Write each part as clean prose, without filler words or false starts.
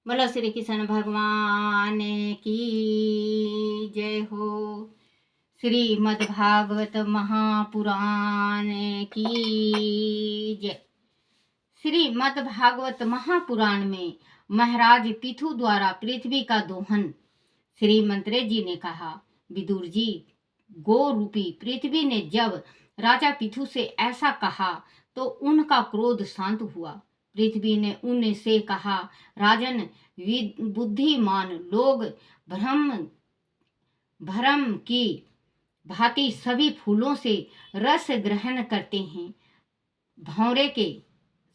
बोलो श्री कृष्ण भगवान की जय हो। श्रीमद्भागवत महापुराण की जय। श्रीमद्भागवत महापुराण में महाराज पिथु द्वारा पृथ्वी का दोहन। श्री मंत्रे जी ने कहा, विदुर जी, गो रूपी पृथ्वी ने जब राजा पिथु से ऐसा कहा तो उनका क्रोध शांत हुआ। पृथ्वी ने उनसे कहा, राजन, बुद्धिमान लोग भ्रम की भांति सभी फूलों से रस ग्रहण करते हैं। भौरे के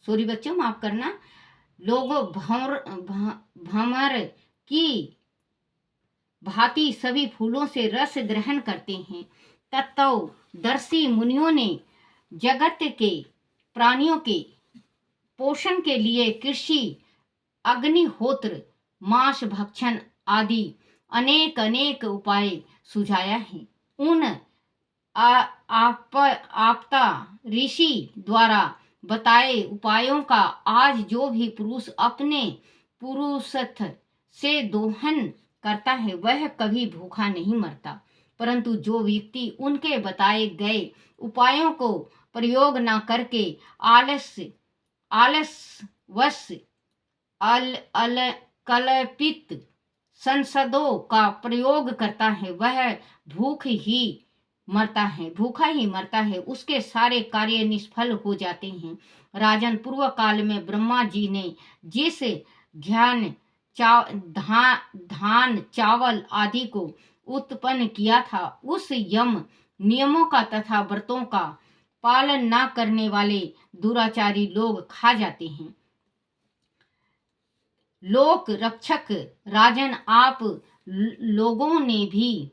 सॉरी बच्चों माफ करना, लोग भंवर की भांति सभी फूलों से रस ग्रहण करते हैं। तत्वदर्शी मुनियों ने जगत के प्राणियों के पोषण के लिए कृषि, अग्निहोत्र, मांस भक्षण आदि अनेक उपाय सुझाया है। उन आपता ऋषि द्वारा बताए उपायों का आज जो भी पुरुष अपने पुरुषत्व से दोहन करता है वह कभी भूखा नहीं मरता, परंतु जो व्यक्ति उनके बताए गए उपायों को प्रयोग न करके आलसवश कल्पित संसदों का प्रयोग करता है वह भूखा ही मरता है। उसके सारे कार्य निष्फल हो जाते हैं। राजन, पूर्व काल में ब्रह्मा जी ने जिस धान चावल आदि को उत्पन्न किया था उस यम नियमों का तथा व्रतों का पालन न करने वाले दुराचारी लोग खा जाते हैं। लोक रक्षक राजन, आप लोगों ने भी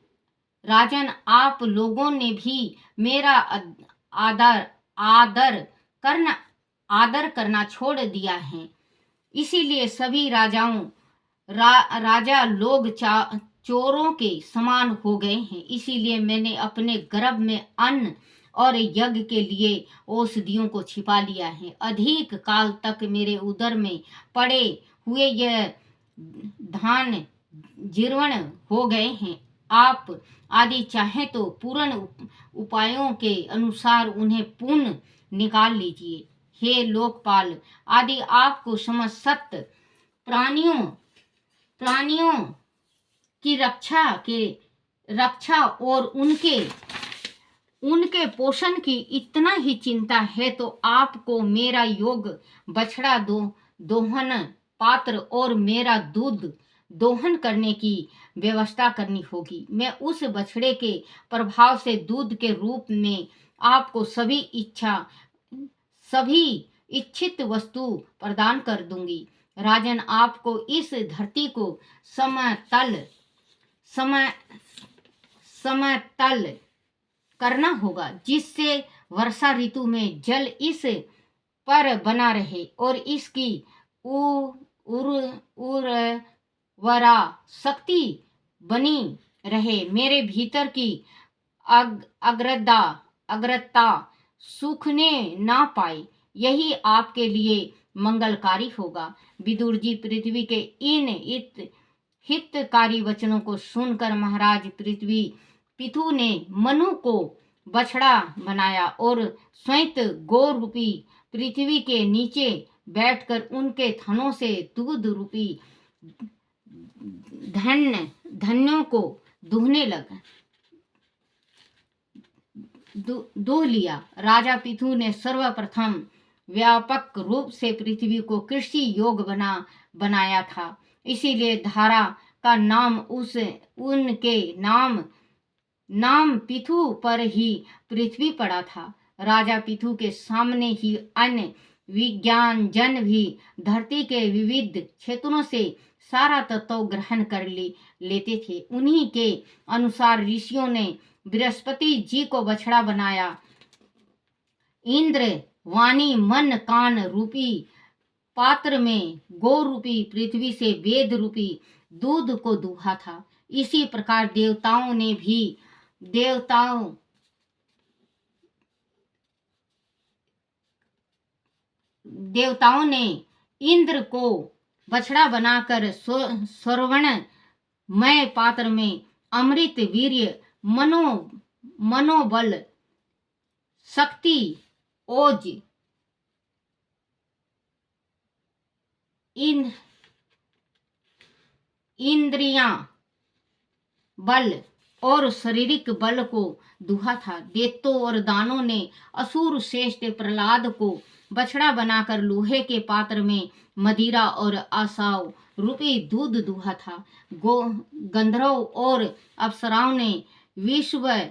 मेरा आदर करना छोड़ दिया है। इसीलिए सभी राजा लोग चोरों के समान हो गए हैं। इसीलिए मैंने अपने गर्भ में अन्न और यज्ञ के लिए औषधियों को छिपा लिया है। अधिक काल तक मेरे उदर में पड़े हुए यह धान जीर्ण हो गए हैं। आप आदि चाहे तो पूर्ण उपायों के अनुसार उन्हें पुण्य निकाल लीजिए। हे लोकपाल आदि, आपको समस्त प्राणियों की रक्षा और उनके पोषण की इतना ही चिंता है तो आपको मेरा योग बछड़ा दोहन पात्र और मेरा दूध दोहन करने की व्यवस्था करनी होगी। मैं उस बछड़े के प्रभाव से दूध के रूप में आपको सभी इच्छित वस्तु प्रदान कर दूंगी। राजन, आपको इस धरती को समतल करना होगा, जिससे वर्षा ऋतु में जल इस पर बना रहे और इसकी उर्वरा शक्ति बनी रहे। मेरे भीतर की अग्रता सूखने ना पाए, यही आपके लिए मंगलकारी होगा। विदुर जी, पृथ्वी के इन हितकारी वचनों को सुनकर महाराज पिथु ने मनु को बछड़ा बनाया और स्वयं गौ रूपी पृथ्वी के नीचे बैठकर उनके थनों से दूध रूपी धन्यों को दूहने लगा। दूह लिया। राजा पिथु ने सर्वप्रथम व्यापक रूप से पृथ्वी को कृषि योग बनाया था। इसीलिए धारा का नाम उनके नाम पिथु पर ही पृथ्वी पड़ा था। राजा पिथु के सामने ही अन्य विज्ञान जन भी धरती के विविध क्षेत्रों से सारा तत्व ग्रहण कर लेते थे। उन्हीं के अनुसार ऋषियों ने बृहस्पति जी को बछड़ा बनाया। इंद्र वाणी मन कान रूपी पात्र में गौ रूपी पृथ्वी से वेद रूपी दूध को दूहा था। इसी प्रकार देवताओं ने इंद्र को बछड़ा बनाकर स्वर्णमय पात्र में अमृत वीर्य मनोबल शक्ति ओज इंद्रियां बल और शारीरिक बल को दुहा था। दैत्यों और दानों ने असुर श्रेष्ठ प्रहलाद को बछड़ा बनाकर लोहे के पात्र में मदिरा और आसाव रूपी दूध दुहा था। गंधर्व और अप्सराओं ने विश्व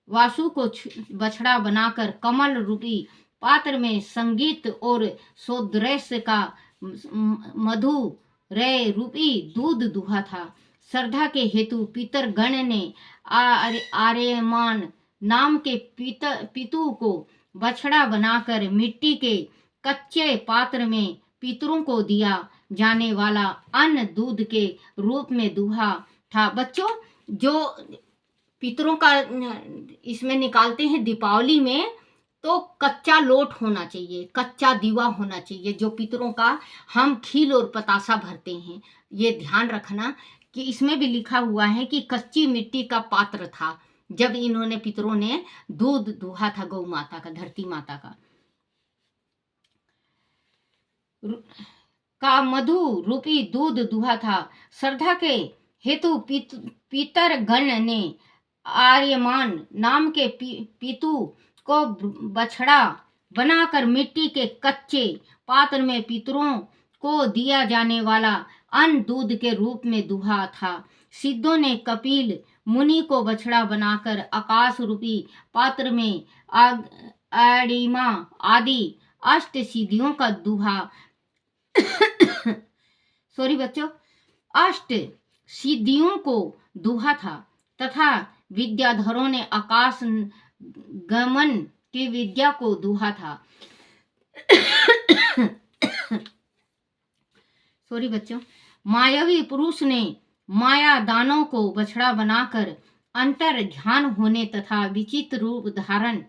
वासु को बछड़ा बनाकर कमल रूपी पात्र में संगीत और सौंदर्य का मधुरय रूपी दूध दुहा था। श्रद्धा के हेतु पितर गण ने आर्यमान नाम के पितु को बछड़ा बनाकर मिट्टी के कच्चे पात्र में पितरों को दिया जाने वाला अन्न दूध के रूप में दुहा था। बच्चों, जो पितरों का इसमें निकालते हैं दीपावली में, तो कच्चा लोट होना चाहिए, कच्चा दीवा होना चाहिए, जो पितरों का हम खील और पतासा भरते हैं। ये ध्यान रखना कि इसमें भी लिखा हुआ है कि कच्ची मिट्टी का पात्र था जब इन्होंने पितरों ने दूध दुहा था गौ माता का, धरती माता का मधु रूपी दूध दुहा था। श्रद्धा के हेतु पितर गण ने आर्यमान नाम के पितु को बछड़ा बनाकर मिट्टी के कच्चे पात्र में पितरों को दिया जाने वाला अन्न दूध के रूप में दुहा था। सिद्धों ने कपिल मुनि को बछड़ा बनाकर आकाश रूपी पात्र में अणिमा आदि अष्ट सिद्धियों का दुहा सॉरी बच्चों, अष्ट सिद्धियों को दुहा था तथा विद्याधरों ने आकाश गमन की विद्या को दुहा था। सॉरी बच्चों, मायावी पुरुष ने माया दानों को बछड़ा बनाकर अंतर ध्यान होने तथा विचित्र रूप धारण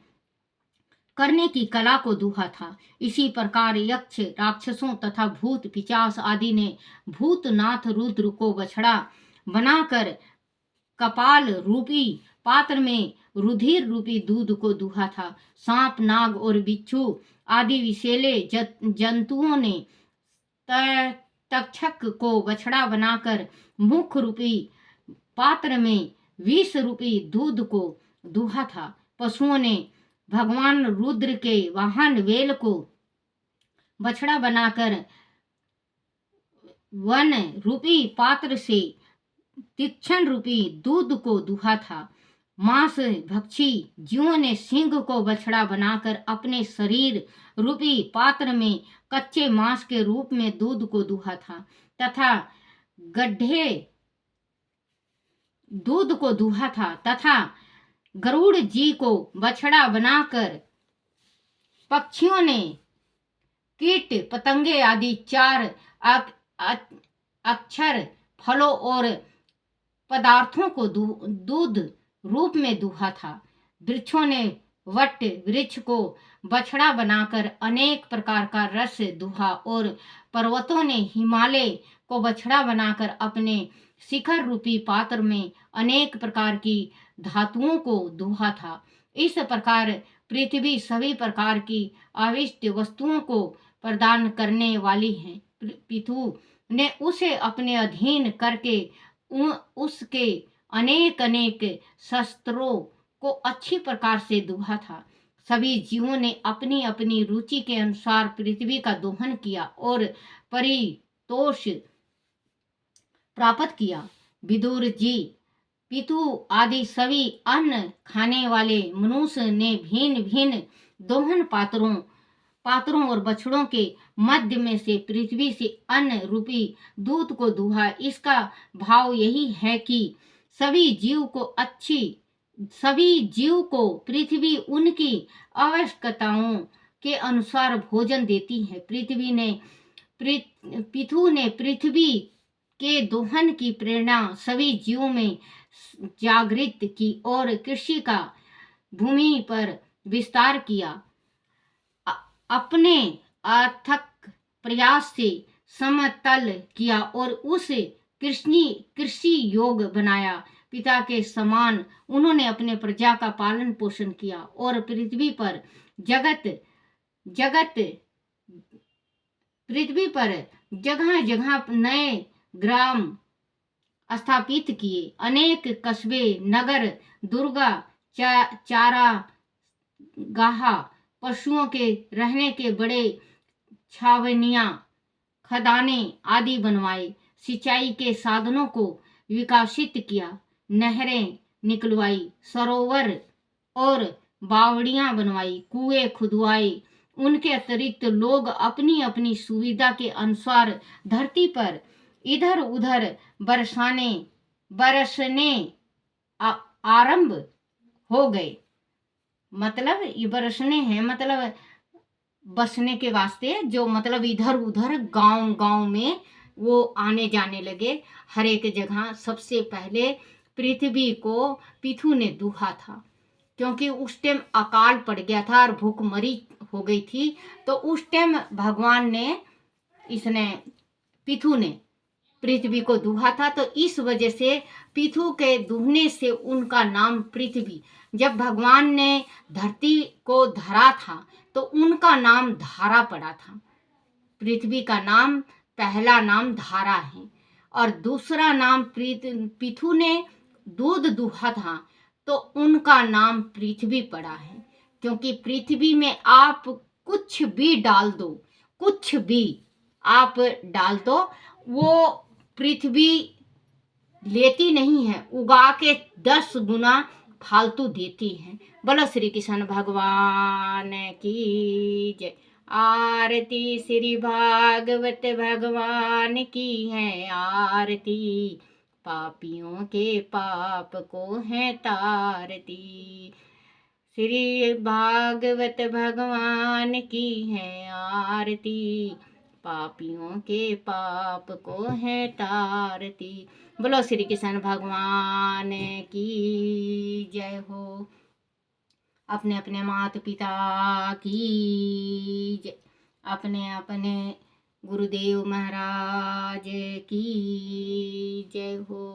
करने की कला को दुहा था। इसी प्रकार यक्ष राक्षसों तथा भूत पिशाच आदि ने भूतनाथ रुद्र को बछड़ा बनाकर कपाल रूपी पात्र में रुधिर रूपी दूध को दुहा था। सांप नाग और बिच्छू आदि विषैले जंतुओं ने तक्षक को बछड़ा बनाकर मुख रूपी पात्र में विष रूपी दूध को दुहा था। पशुओं ने भगवान रुद्र के वाहन वेल को बछड़ा बनाकर वन रूपी पात्र से तीक्ष्ण रूपी दूध को दुहा था। मांस भक्षी जीवों ने सिंह को बछड़ा बनाकर अपने शरीर रूपी पात्र में कच्चे मांस के रूप में दूध को दुहा था तथा गड्ढे दूध को दुहा था तथा गरुड़ जी को बछड़ा बनाकर पक्षियों ने कीट पतंगे आदि 4 अक्षर फलों और पदार्थों को दूध रूप में दुहा था। वृक्षों ने वट वृक्ष को बछड़ा बनाकर अनेक प्रकार का रस दुहा और पर्वतों ने हिमालय को बछड़ा बनाकर अपने शिखर रूपी पात्र में अनेक प्रकार की धातुओं को दुहा था। इस प्रकार पृथ्वी सभी प्रकार की आविष्ट वस्तुओं को प्रदान करने वाली है। पितु ने उसे अपने अधीन करके उसके अनेक अनेक शस्त्रों को अच्छी प्रकार से दुहा था। सभी जीवों ने अपनी अपनी रुचि के अनुसार पृथ्वी का दोहन किया और परितोष प्राप्त किया। विदुर जी, पितु आदि सभी अन्न खाने वाले मनुष्य ने भिन्न भिन्न दोहन पात्रों और बछड़ों के मध्य में से पृथ्वी से अन्न रूपी दूध को दुहा। इसका भाव यही है कि सभी जीव को पृथ्वी उनकी आवश्यकताओं के अनुसार भोजन देती है। पितु ने पृथ्वी के दोहन की प्रेरणा सभी जीवों में जागृत की और कृषि का भूमि पर विस्तार किया। अपने अथक प्रयास से समतल किया और उस कृषि योग बनाया। पिता के समान उन्होंने अपने प्रजा का पालन पोषण किया और जगत जगत पृथ्वी पर जगह जगह नए ग्राम स्थापित किए। अनेक कस्बे, नगर, दुर्गा, चारा गाह, पशुओं के रहने के बड़े छावनियां, खदाने आदि बनवाए। सिंचाई के साधनों को विकसित किया, नहरें निकलवाई, सरोवर और बावड़ियां बनवाई, कुएं खुदवाए। उनके अतिरिक्त लोग अपनी अपनी सुविधा के अनुसार धरती पर इधर उधर बरसने आरंभ हो गए। मतलब ये बरसने हैं, मतलब बसने के वास्ते, जो मतलब इधर उधर गांव गांव में वो आने जाने लगे हर एक जगह। सबसे पहले पृथ्वी को पिथु ने दूहा था, क्योंकि उस टाइम अकाल पड़ गया था और भूखमरी हो गई थी। तो उस टाइम भगवान ने पिथु ने पृथ्वी को दूहा था। तो इस वजह से पिथु के दूहने से उनका नाम पृथ्वी। जब भगवान ने धरती को धरा था तो उनका नाम धारा पड़ा था। पृथ्वी का नाम, पहला नाम धारा है और दूसरा नाम पिथु ने दूध दूहा था तो उनका नाम पृथ्वी पड़ा है। क्योंकि पृथ्वी में आप कुछ भी डाल दो, कुछ भी आप डाल दो, वो पृथ्वी लेती नहीं है, उगा के 10 गुना फालतू देती है। बोलो श्री कृष्ण भगवान की जय। आरती श्री भागवत भगवान की है आरती, पापियों के पाप को है तारती। श्री भागवत भगवान की है आरती, पापियों के पाप को है तारती। बोलो श्री कृष्ण भगवान की जय हो। अपने अपने माता पिता की जय, अपने अपने गुरुदेव महाराज की जय हो।